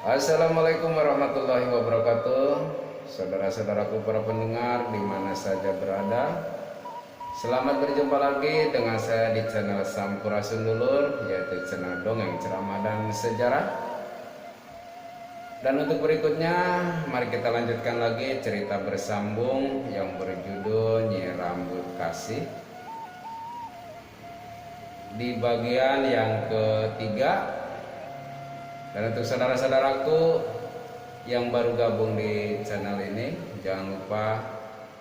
Assalamualaikum warahmatullahi wabarakatuh. Saudara-saudaraku para pendengar di mana saja berada, selamat berjumpa lagi dengan saya di channel Sampurasun Dulur, yaitu channel dongeng ceramah dan sejarah. Dan untuk berikutnya, mari kita lanjutkan lagi cerita bersambung yang berjudul Nyi Rambut Kasih di bagian yang ketiga. Dan untuk saudara-saudaraku yang baru gabung di channel ini, jangan lupa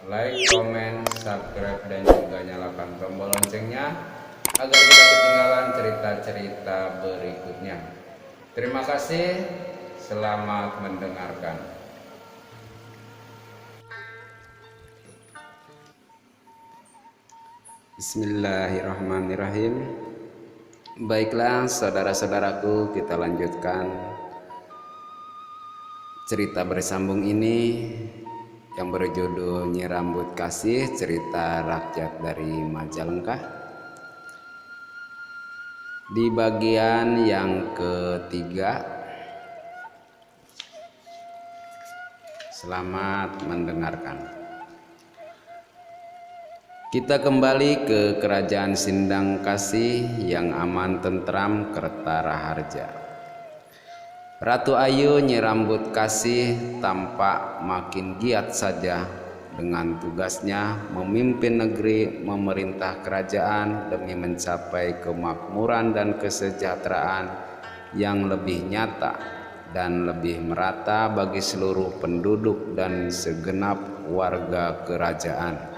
like, comment, subscribe, dan juga nyalakan tombol loncengnya agar tidak ketinggalan cerita-cerita berikutnya. Terima kasih, selamat mendengarkan. Bismillahirrahmanirrahim. Baiklah saudara-saudaraku, kita lanjutkan cerita bersambung ini yang berjudul Nyi Rambut Kasih, cerita rakyat dari Majalengka. Di bagian yang ketiga, selamat mendengarkan. Kita kembali ke kerajaan Sindang Kasih yang aman tentram Kertaraharja. Ratu Ayu Nyi Rambut Kasih tampak makin giat saja dengan tugasnya memimpin negeri, memerintah kerajaan demi mencapai kemakmuran dan kesejahteraan yang lebih nyata dan lebih merata bagi seluruh penduduk dan segenap warga kerajaan.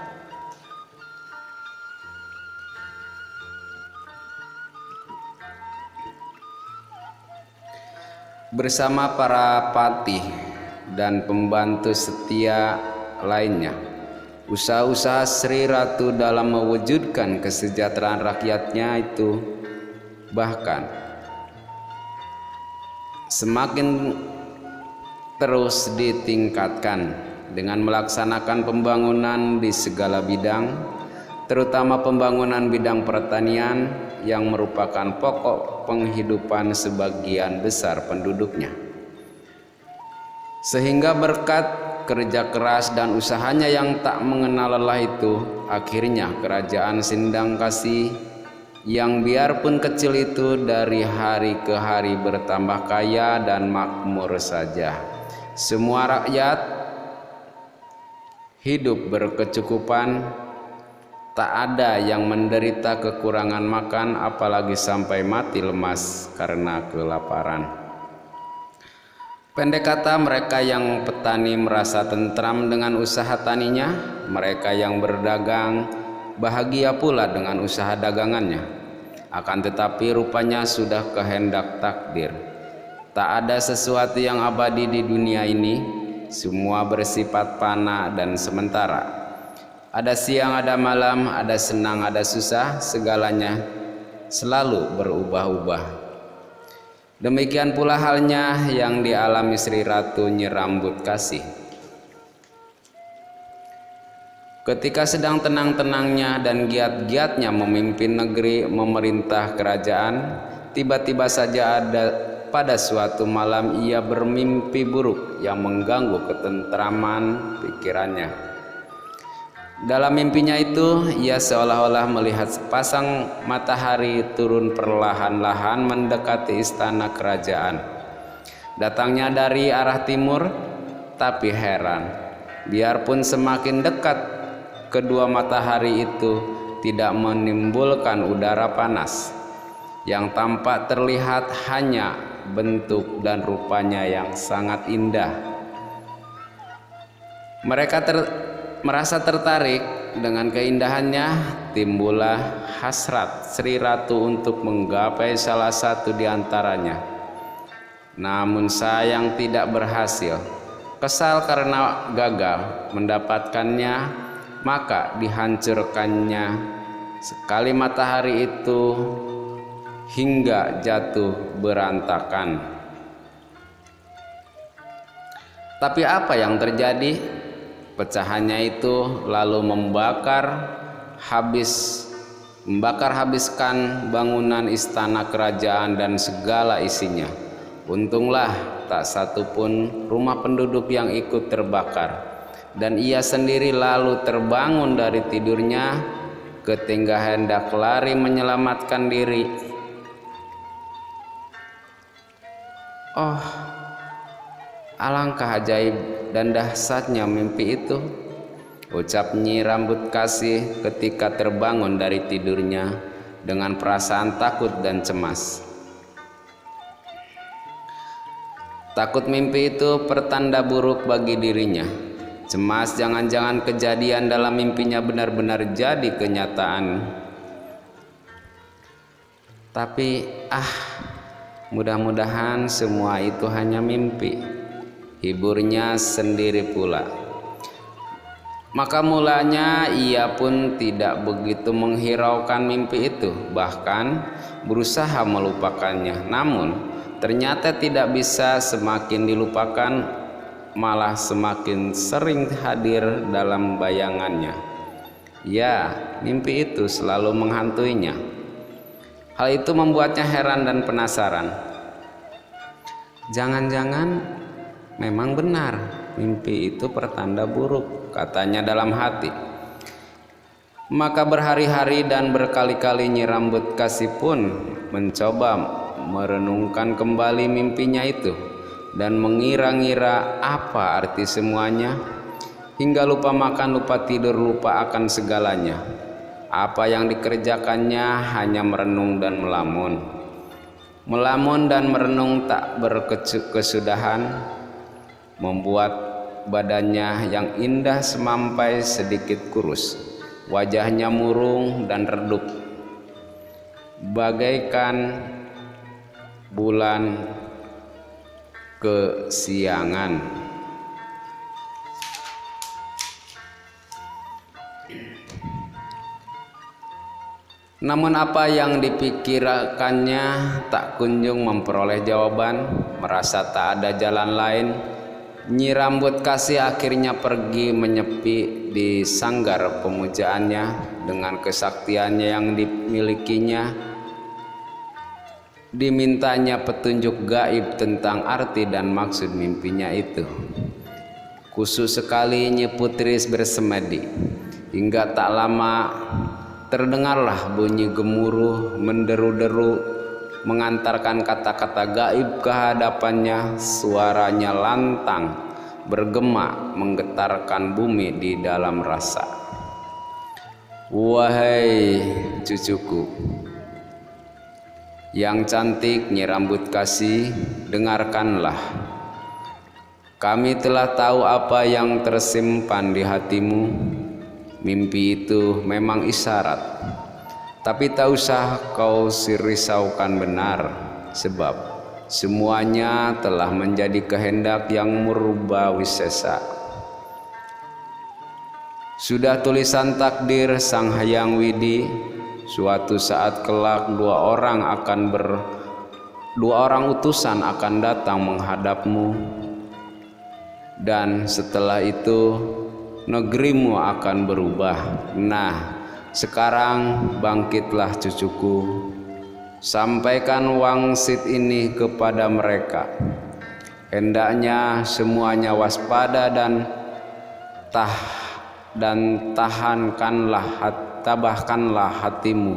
Bersama para patih dan pembantu setia lainnya, usaha-usaha Sri Ratu dalam mewujudkan kesejahteraan rakyatnya itu bahkan semakin terus ditingkatkan dengan melaksanakan pembangunan di segala bidang, terutama pembangunan bidang pertanian yang merupakan pokok penghidupan sebagian besar penduduknya. Sehingga berkat kerja keras dan usahanya yang tak mengenal lelah itu, akhirnya kerajaan Sindang Kasih yang biarpun kecil itu dari hari ke hari bertambah kaya dan makmur saja. Semua rakyat hidup berkecukupan, tak ada yang menderita kekurangan makan, apalagi sampai mati lemas karena kelaparan. Pendek kata, mereka yang petani merasa tentram dengan usaha taninya, mereka yang berdagang bahagia pula dengan usaha dagangannya. Akan tetapi rupanya sudah kehendak takdir. Tak ada sesuatu yang abadi di dunia ini, semua bersifat fana dan sementara. Ada siang, ada malam, ada senang, ada susah, segalanya selalu berubah-ubah. Demikian pula halnya yang dialami Sri Ratu Nyi Rambut Kasih. Ketika sedang tenang-tenangnya dan giat-giatnya memimpin negeri, memerintah kerajaan, tiba-tiba saja pada suatu malam ia bermimpi buruk yang mengganggu ketentraman pikirannya. Dalam mimpinya itu, ia seolah-olah melihat sepasang matahari turun perlahan-lahan mendekati istana kerajaan. Datangnya dari arah timur, tapi heran, biarpun semakin dekat, kedua matahari itu tidak menimbulkan udara panas. Yang tampak terlihat hanya bentuk dan rupanya yang sangat indah. Mereka merasa tertarik dengan keindahannya, timbullah hasrat Sri Ratu untuk menggapai salah satu di antaranya. Namun sayang tidak berhasil. Kesal karena gagal mendapatkannya, maka dihancurkannya sekali matahari itu hingga jatuh berantakan. Tapi apa yang terjadi? Pecahannya itu lalu membakar habiskan bangunan istana kerajaan dan segala isinya. Untunglah tak satu pun rumah penduduk yang ikut terbakar, dan ia sendiri lalu terbangun dari tidurnya ketika hendak lari menyelamatkan diri. Oh, alangkah ajaib dan dahsyatnya mimpi itu, ucap Nyi Rambut Kasih ketika terbangun dari tidurnya dengan perasaan takut dan cemas. Takut mimpi itu pertanda buruk bagi dirinya. Cemas jangan-jangan kejadian dalam mimpinya benar-benar jadi kenyataan. Tapi mudah-mudahan semua itu hanya mimpi, hiburnya sendiri pula. Maka mulanya ia pun tidak begitu menghiraukan mimpi itu, bahkan berusaha melupakannya. Namun ternyata tidak bisa, semakin dilupakan malah semakin sering hadir dalam bayangannya. Ya, mimpi itu selalu menghantuinya. Hal itu membuatnya heran dan penasaran. Jangan-jangan memang benar mimpi itu pertanda buruk, katanya dalam hati. Maka berhari-hari dan berkali-kali Nyi Rambut Kasih pun mencoba merenungkan kembali mimpinya itu dan mengira-ngira apa arti semuanya, hingga lupa makan, lupa tidur, lupa akan segalanya. Apa yang dikerjakannya hanya merenung dan melamun. Melamun dan merenung tak berkesudahan, membuat badannya yang indah semampai sedikit kurus, wajahnya murung dan redup, bagaikan bulan kesiangan. Namun apa yang dipikirkannya tak kunjung memperoleh jawaban. Merasa tak ada jalan lain, Nyi Rambut Kasih akhirnya pergi menyepi di sanggar pemujaannya. Dengan kesaktiannya yang dimilikinya, dimintanya petunjuk gaib tentang arti dan maksud mimpinya itu. Khusus sekali Nyi Putri bersemedi. Hingga tak lama terdengarlah bunyi gemuruh menderu-deru mengantarkan kata-kata gaib ke hadapannya. Suaranya lantang, bergema, menggetarkan bumi di dalam rasa. Wahai cucuku yang cantik Nyi Rambut Kasih, dengarkanlah. Kami telah tahu apa yang tersimpan di hatimu. Mimpi itu memang isyarat, tapi tak usah kau risaukan benar, sebab semuanya telah menjadi kehendak yang murba wisesa. Sudah tulisan takdir Sang Hyang Widi, suatu saat kelak dua orang utusan akan datang menghadapmu, dan setelah itu negerimu akan berubah. Nah, sekarang bangkitlah cucuku, sampaikan wangsit ini kepada mereka. Hendaknya semuanya waspada dan tabahkanlah hatimu.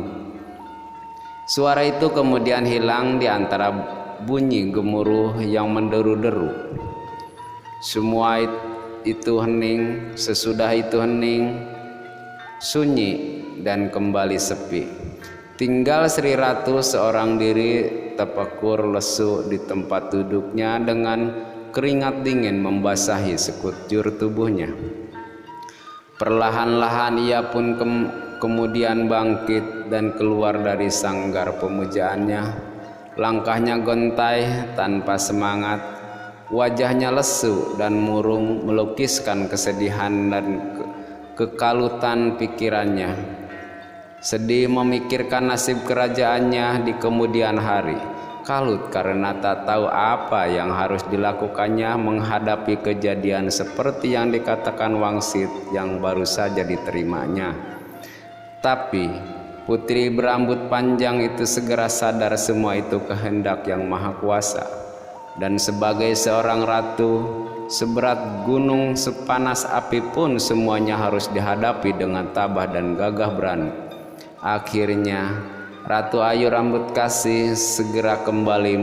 Suara itu kemudian hilang di antara bunyi gemuruh yang menderu-deru. Semua itu hening. Sesudah itu hening, sunyi dan kembali sepi. Tinggal Sri Ratu seorang diri terpekur lesu di tempat duduknya dengan keringat dingin membasahi sekujur tubuhnya. Perlahan-lahan ia pun kemudian bangkit dan keluar dari sanggar pemujaannya. Langkahnya gontai tanpa semangat, wajahnya lesu dan murung melukiskan kesedihan dan kekalutan pikirannya. Sedih memikirkan nasib kerajaannya di kemudian hari. Kalut karena tak tahu apa yang harus dilakukannya menghadapi kejadian seperti yang dikatakan wangsit yang baru saja diterimanya. Tapi putri berambut panjang itu segera sadar semua itu kehendak Yang Maha Kuasa. dan sebagai seorang ratu, seberat gunung, sepanas api pun semuanya harus dihadapi dengan tabah dan gagah berani. Akhirnya Ratu Ayu Rambut Kasih segera kembali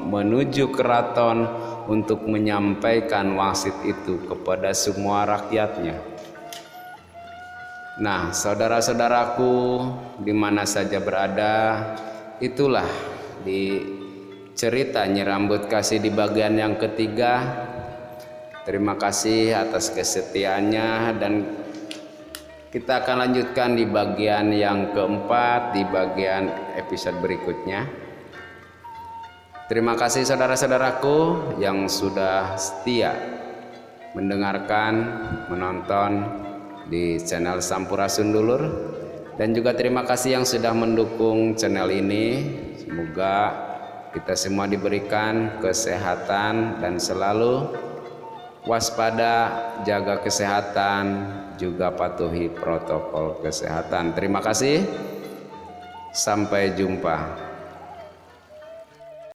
menuju keraton untuk menyampaikan wangsit itu kepada semua rakyatnya. Nah, saudara-saudaraku, di mana saja berada, itulah di cerita Nyi Rambut Kasih di bagian yang ketiga. Terima kasih atas kesetiaannya, dan kita akan lanjutkan di bagian yang keempat, di bagian episode berikutnya. Terima kasih saudara-saudaraku yang sudah setia mendengarkan, menonton di channel Sampurasun Dulur, dan juga terima kasih yang sudah mendukung channel ini. Semoga kita semua diberikan kesehatan dan selalu waspada, jaga kesehatan, juga patuhi protokol kesehatan. Terima kasih, sampai jumpa.